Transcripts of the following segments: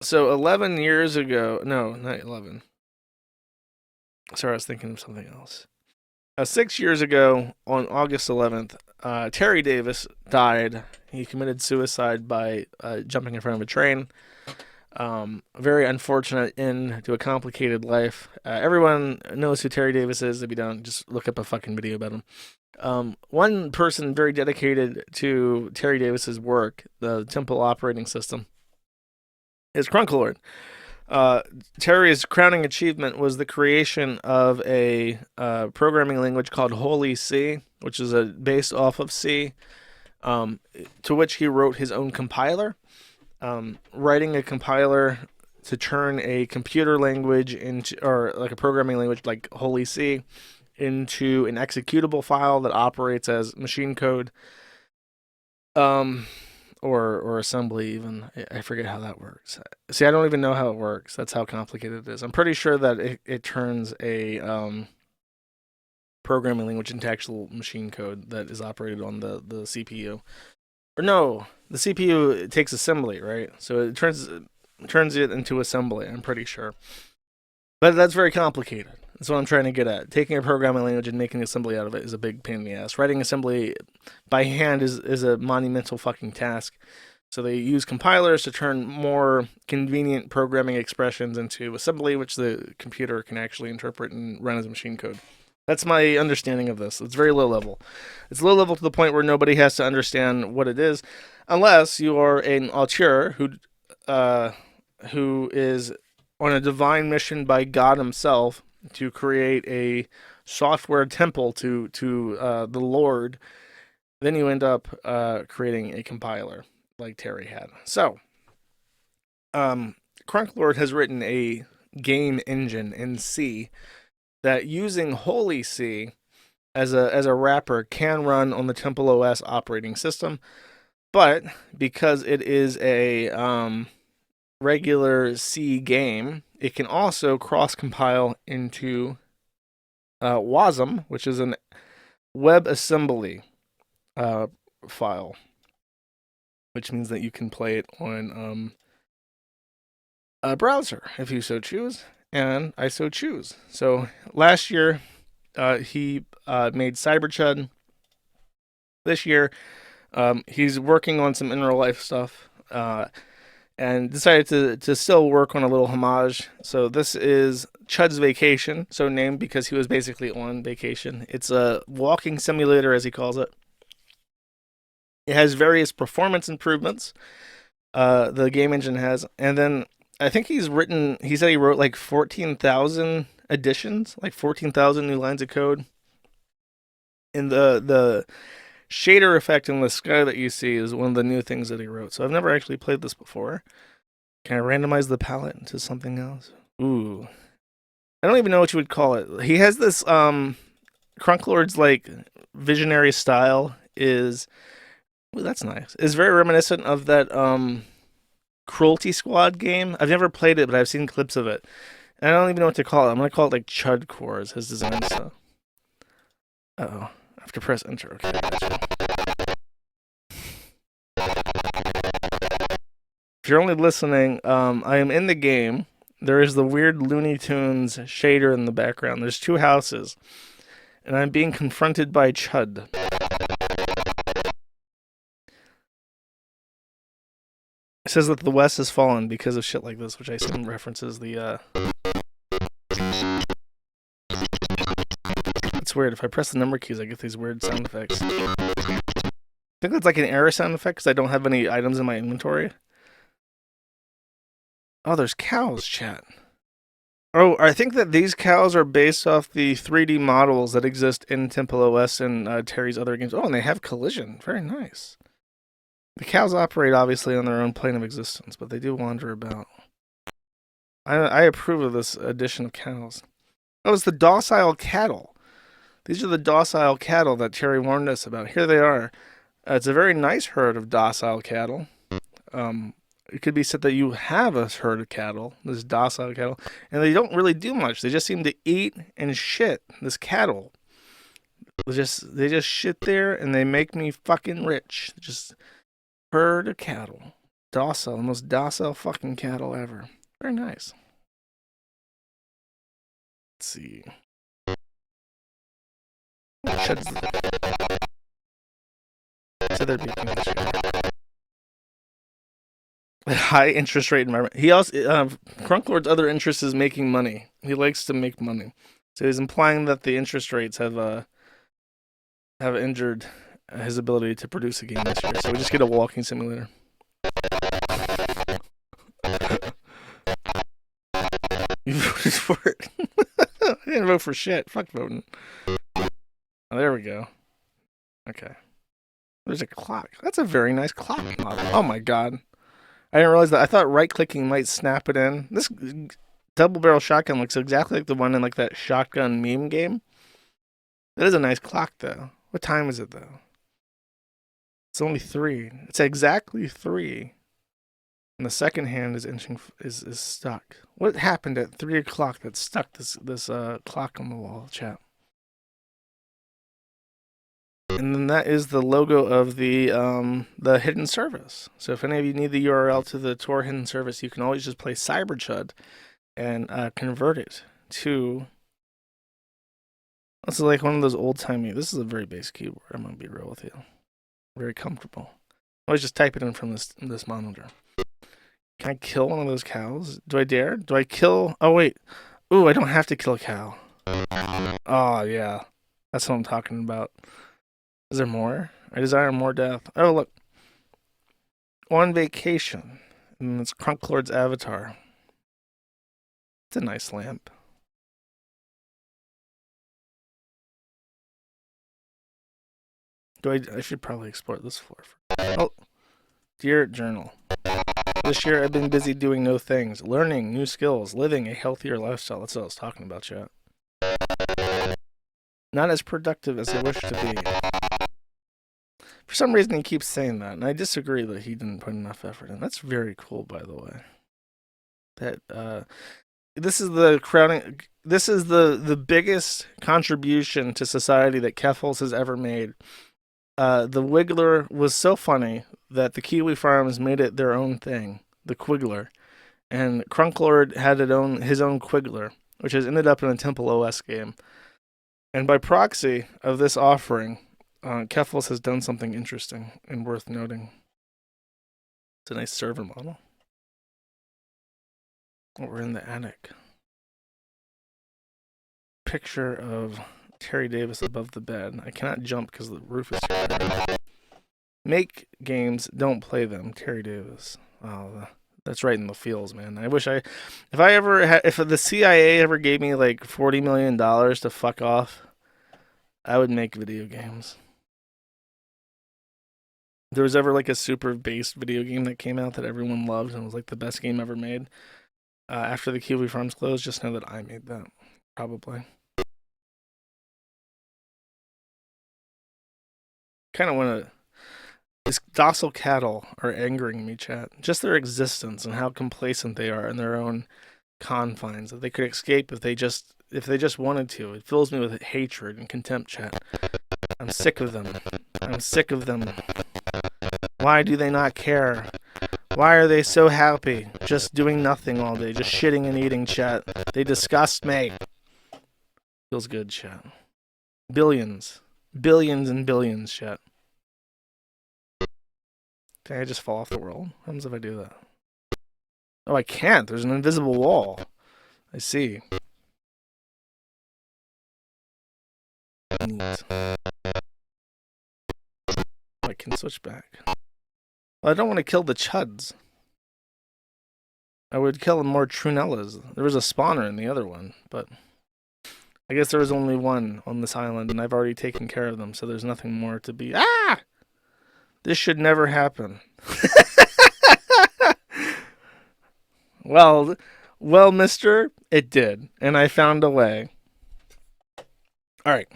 So 11 years ago, no, not 11. Sorry, I was thinking of something else. 6 years ago, on August 11th, Terry Davis died. He committed suicide by jumping in front of a train. A very unfortunate end to a complicated life. Everyone knows who Terry Davis is. If you don't, just look up a fucking video about him. One person very dedicated to Terry Davis's work, the Temple operating system, is Crunklord. Uh, Terry's crowning achievement was the creation of a programming language called Holy C, which is based off of C, um, to which he wrote his own compiler. Writing a compiler to turn a computer language into, or like a programming language like Holy C, into an executable file that operates as machine code, um, or assembly even. I forget how that works. See, I don't even know how it works. That's how complicated it is. I'm pretty sure that it turns a programming language into actual machine code that is operated on the CPU. Or no, the CPU takes assembly, right? So it turns it into assembly. I'm pretty sure, but that's very complicated. That's what I'm trying to get at. Taking a programming language and making assembly out of it is a big pain in the ass. Writing assembly by hand is a monumental fucking task. So they use compilers to turn more convenient programming expressions into assembly, which the computer can actually interpret and run as machine code. That's my understanding of this. It's very low level. It's low level to the point where nobody has to understand what it is, unless you are an auteur uh, who is on a divine mission by God Himself to create a software temple to the Lord. Then you end up creating a compiler like Terry had. So, Crunklord has written a game engine in C that, using Holy C as a wrapper, can run on the Temple OS operating system. But because it is a regular C game, it can also cross compile into WASM, which is an WebAssembly uh, file, which means that you can play it on a browser if you so choose, and I so choose. So last year, he made Cyberchud. This year, he's working on some in real life stuff, and decided to still work on a little homage. So this is Chud's Vacation, so named because he was basically on vacation. It's a walking simulator, as he calls it. It has various performance improvements. The game engine has, and then I think he's written. He said he wrote like 14,000 additions, like 14,000 new lines of code. And the shader effect in the sky that you see is one of the new things that he wrote. So I've never actually played this before. Can I randomize the palette into something else? Ooh, I don't even know what you would call it. He has this Crunklord's like visionary style is. Ooh, that's nice. Is very reminiscent of that Cruelty Squad game. I've never played it, but I've seen clips of it. And I don't even know what to call it. I'm gonna call it like Chud Cores, his design stuff. Uh oh. I have to press enter. Okay, gotcha. If you're only listening, I am in the game. There is the weird Looney Tunes shader in the background. There's two houses, and I'm being confronted by Chud. It says that the West has fallen because of shit like this, which I assume references the. It's weird. If I press the number keys, I get these weird sound effects. I think that's like an error sound effect because I don't have any items in my inventory. Oh, there's cows, chat. Oh, I think that these cows are based off the 3D models that exist in Temple OS and Terry's other games. Oh, and they have collision. Very nice. The cows operate obviously on their own plane of existence, but they do wander about. I approve of this addition of cows. Oh, it's the docile cattle. These are the docile cattle that Terry warned us about. Here they are. It's a very nice herd of docile cattle. It could be said that you have a herd of cattle, this docile cattle, and they don't really do much. They just seem to eat and shit. This cattle, they just shit there, and they make me fucking rich. Just herd of cattle. Docile, the most docile fucking cattle ever. Very nice. Let's see. So they're beating this year. High interest rate environment. He also Crunklord's other interest is making money. He likes to make money. So he's implying that the interest rates have injured his ability to produce a game this year. So we just get a walking simulator. You voted for it. I didn't vote for shit. Fuck voting. Oh, there we go. Okay. There's a clock. That's a very nice clock model. Oh my god. I didn't realize that. I thought right-clicking might snap it in. This double-barrel shotgun looks exactly like the one in like that shotgun meme game. That is a nice clock, though. What time is it, though? It's only 3. It's exactly 3. And the second hand is inching is stuck. What happened at 3 o'clock that stuck this clock on the wall, chat? And then that is the logo of the hidden service. So if any of you need the URL to the Tor hidden service, you can always just play CyberChud and convert it to. This is like one of those old timey. This is a very basic keyboard. I'm gonna be real with you. Very comfortable. Always just type it in from this monitor. Can I kill one of those cows? Do I dare? Do I kill? Oh wait. Ooh, I don't have to kill a cow. Oh yeah, that's what I'm talking about. Is there more? I desire more death. Oh, look. On vacation. And it's Crunklord's avatar. It's a nice lamp. I should probably explore this floor. Oh. Dear Journal. This year I've been busy doing no things. Learning new skills. Living a healthier lifestyle. That's what I was talking about, chat. Not as productive as I wish to be. For some reason, he keeps saying that, and I disagree that he didn't put enough effort in. That's very cool, by the way. That this is the crowning. This is the biggest contribution to society that Keffels has ever made. The Wiggler was so funny that the Kiwi Farms made it their own thing, the Quiggler, and Crunklord had his own Quiggler, which has ended up in a Temple OS game. And by proxy of this offering, Keffels has done something interesting and worth noting. It's a nice server model. Oh, we're in the attic. Picture of Terry Davis above the bed. I cannot jump because the roof is too high. Make games, don't play them. Terry Davis. Oh, that's right in the feels, man. I wish if the CIA ever gave me like $40 million to fuck off, I would make video games. There was ever like a super based video game that came out that everyone loved and was like the best game ever made. After the Kiwi Farms closed, just know that I made that. Probably. Kind of want to. These docile cattle are angering me, chat. Just their existence and how complacent they are in their own confines. That they could escape if they just wanted to. It fills me with hatred and contempt, chat. I'm sick of them. I'm sick of them. Why do they not care? Why are they so happy? Just doing nothing all day. Just shitting and eating, chat. They disgust me. Feels good, chat. Billions. Billions and billions, chat. Can I just fall off the world? What happens if I do that? Oh, I can't. There's an invisible wall. I see. Neat. I can switch back. Well, I don't want to kill the chuds. I would kill more Trunellas. There was a spawner in the other one, but I guess there was only one on this island, and I've already taken care of them, so there's nothing more to be. Ah! This should never happen. Well, mister, it did, and I found a way. All right.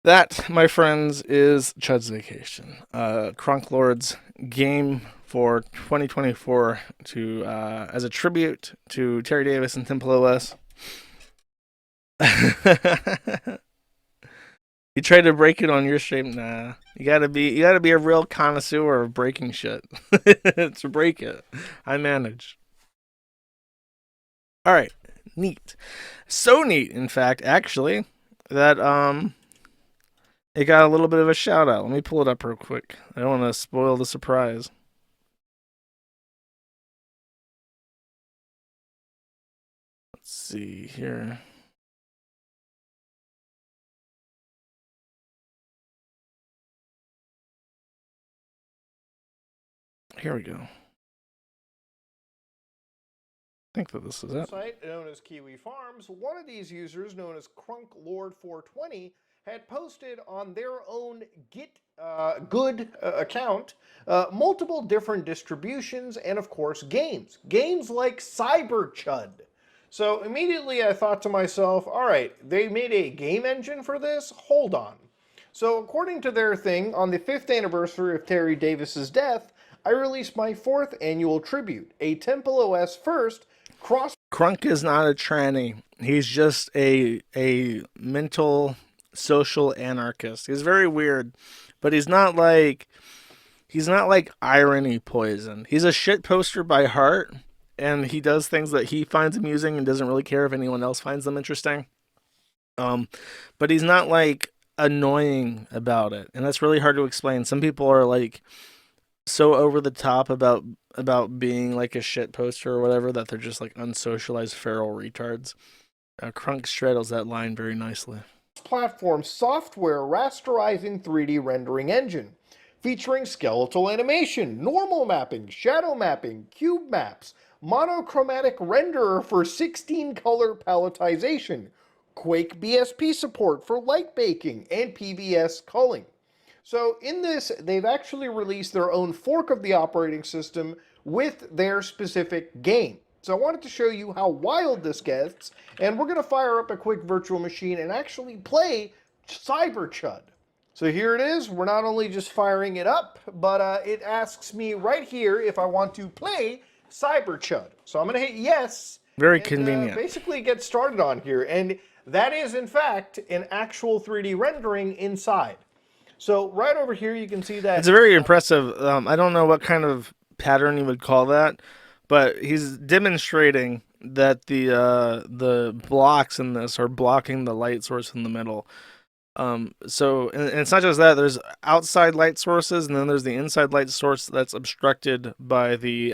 That, my friends, is Chud's Vacation. Crunklord's game for 2024 as a tribute to Terry Davis and Temple OS. You tried to break it on your stream? Nah. You gotta be a real connoisseur of breaking shit to break it. I manage. All right, neat. So neat, in fact, actually, that it got a little bit of a shout out. Let me pull it up real quick. I don't want to spoil the surprise. Let's see here. Here we go. I think that this is it. Site known as Kiwi Farms, one of these users, known as Crunklord420, had posted on their own Good account multiple different distributions and, of course, games. Games like Cyber Chud. So immediately I thought to myself, all right, they made a game engine for this? Hold on. So according to their thing, on the 5th anniversary of Terry Davis's death, I released my 4th annual tribute, a Temple OS first cross. Crunk is not a tranny. He's just a mental social anarchist. He's very weird, but he's not like irony poison. He's a shit poster by heart, and he does things that he finds amusing and doesn't really care if anyone else finds them interesting. But he's not like annoying about it, and that's really hard to explain. Some people are like so over the top about being like a shit poster or whatever that they're just like unsocialized feral retards. Crunk straddles that line very nicely. Platform software rasterizing 3D rendering engine, featuring skeletal animation, normal mapping, shadow mapping, cube maps, monochromatic renderer for 16 color palletization, Quake BSP support for light baking, and PVS culling. So in this, they've actually released their own fork of the operating system with their specific game. So I wanted to show you how wild this gets, and we're going to fire up a quick virtual machine and actually play Cyber Chud. So here it is. We're not only just firing it up, but it asks me right here if I want to play Cyber Chud. So I'm going to hit yes. Very convenient. Basically get started on here. And that is, in fact, an actual 3D rendering inside. So right over here, you can see that. It's very impressive. I don't know what kind of pattern you would call that, but he's demonstrating that the blocks in this are blocking the light source in the middle. So and it's not just that. There's outside light sources, and then there's the inside light source that's obstructed by the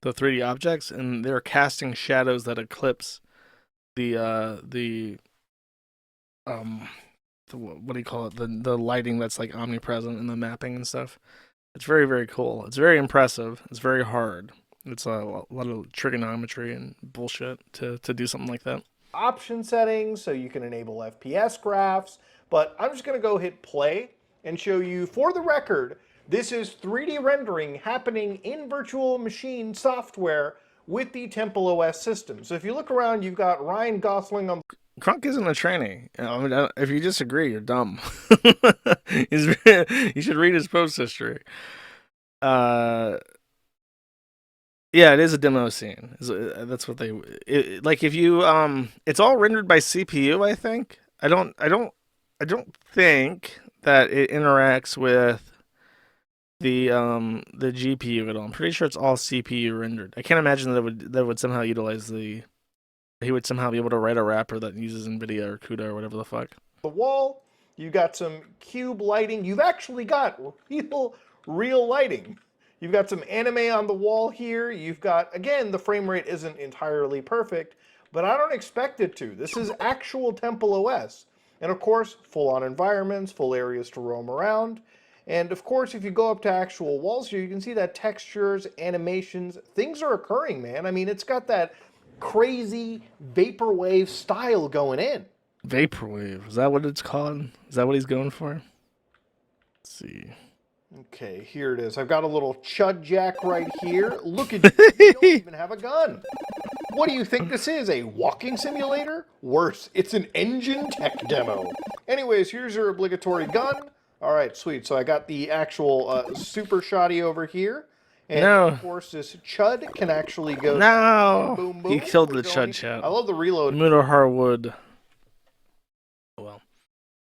3D objects, and they're casting shadows that eclipse the what do you call it? The lighting that's like omnipresent in the mapping and stuff. It's very, very cool. It's very impressive. It's very hard. It's a lot of trigonometry and bullshit to do something like that. Option settings, so you can enable FPS graphs, but I'm just going to go hit play and show you, for the record, this is 3D rendering happening in virtual machine software with the Temple OS system. So if you look around, you've got Ryan Gosling on. Crunk isn't a tranny. I mean, if you disagree, you're dumb. You should read his post history. Yeah, it is a demo scene. That's what they like. If you it's all rendered by CPU. I think. I don't think that it interacts with the GPU at all. I'm pretty sure it's all CPU rendered. I can't imagine that would somehow utilize the. He would somehow be able to write a wrapper that uses NVIDIA or CUDA or whatever the fuck. The wall, you got some cube lighting. You've actually got real lighting. You've got some anime on the wall here. You've got, again, the frame rate isn't entirely perfect, but I don't expect it to. This is actual Temple OS. And of course, full-on environments, full areas to roam around. And of course, if you go up to actual walls here, you can see that textures, animations, things are occurring, man. I mean, it's got that crazy vaporwave style going in. Vaporwave, is that what it's called? Is that what he's going for? Let's see. Okay, here it is. I've got a little chud jack right here. Look at you. You don't even have a gun. What do you think this is? A walking simulator? Worse, it's an engine tech demo. Anyways, here's your obligatory gun. All right, sweet. So I got the actual super shotty over here. And of course, this chud can actually go. No, boom, boom. He killed the chud chat. I love the reload. Mutter Harwood. Oh, well,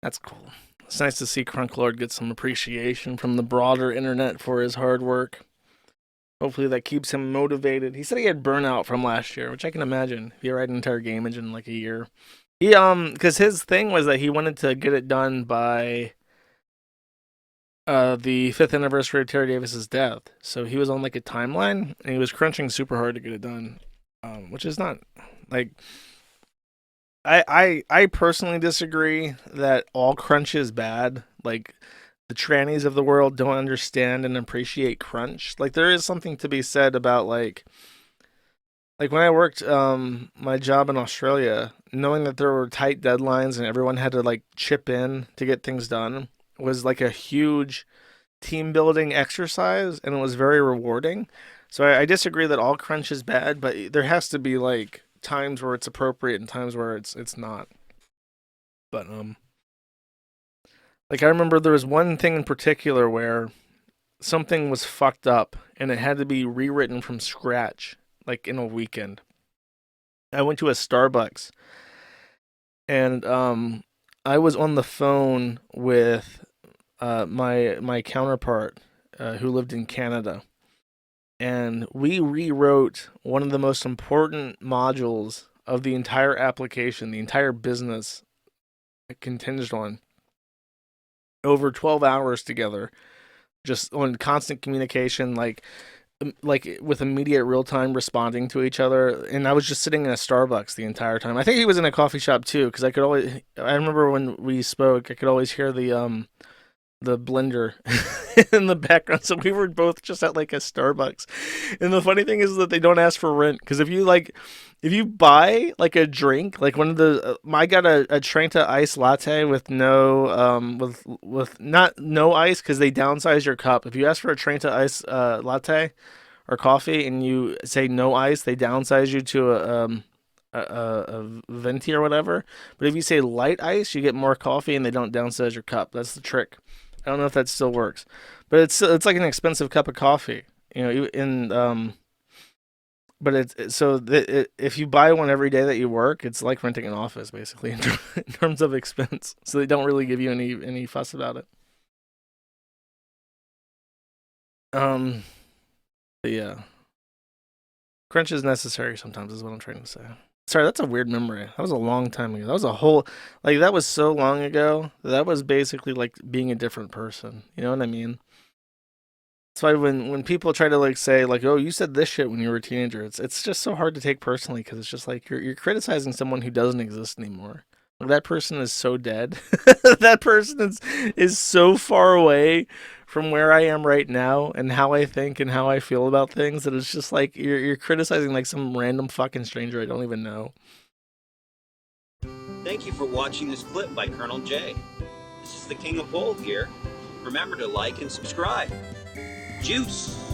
that's cool. It's nice to see Crunklord get some appreciation from the broader internet for his hard work. Hopefully that keeps him motivated. He said he had burnout from last year, which I can imagine. If you write an entire game engine in like a year. Because his thing was that he wanted to get it done by the 5th anniversary of Terry Davis's death. So he was on like a timeline, and he was crunching super hard to get it done. Which is not like I personally disagree that all crunch is bad. Like the trannies of the world don't understand and appreciate crunch. Like there is something to be said about like when I worked my job in Australia, knowing that there were tight deadlines and everyone had to like chip in to get things done was like a huge team building exercise, and it was very rewarding. So I disagree that all crunch is bad, but there has to be like times where it's appropriate and times where it's not. But like I remember there was one thing in particular where something was fucked up and it had to be rewritten from scratch, like in a weekend. I went to a Starbucks and I was on the phone with my counterpart who lived in Canada, and we rewrote one of the most important modules of the entire application, the entire business contingent on over 12 hours together, just on constant communication, like with immediate real time responding to each other. And I was just sitting in a Starbucks the entire time. I think he was in a coffee shop too, because I remember when we spoke, I could always hear the blender in the background. So we were both just at like a Starbucks. And the funny thing is that they don't ask for rent, because if you buy like a drink, like one of the I got a Trenta ice latte with no with not no ice, because they downsize your cup. If you ask for a Trenta ice latte or coffee and you say no ice, they downsize you to a venti or whatever. But if you say light ice, you get more coffee and they don't downsize your cup. That's the trick. I don't know if that still works, but it's like an expensive cup of coffee, you know. But if you buy one every day that you work, it's like renting an office basically in terms of expense. So they don't really give you any fuss about it. Um, but yeah, crunch is necessary sometimes, is what I'm trying to say. Sorry, that's a weird memory. That was a long time ago. That was a whole, like, that was so long ago. That was basically like being a different person. You know what I mean? That's why when people try to like say like, oh, you said this shit when you were a teenager, it's just so hard to take personally, because it's just like you're criticizing someone who doesn't exist anymore. Like, that person is so dead. That person is so far away from where I am right now and how I think and how I feel about things, that it's just like you're criticizing like some random fucking stranger I don't even know. Thank you for watching this clip by Colonel J. This is the King of Bold here. Remember to like and subscribe. Juice!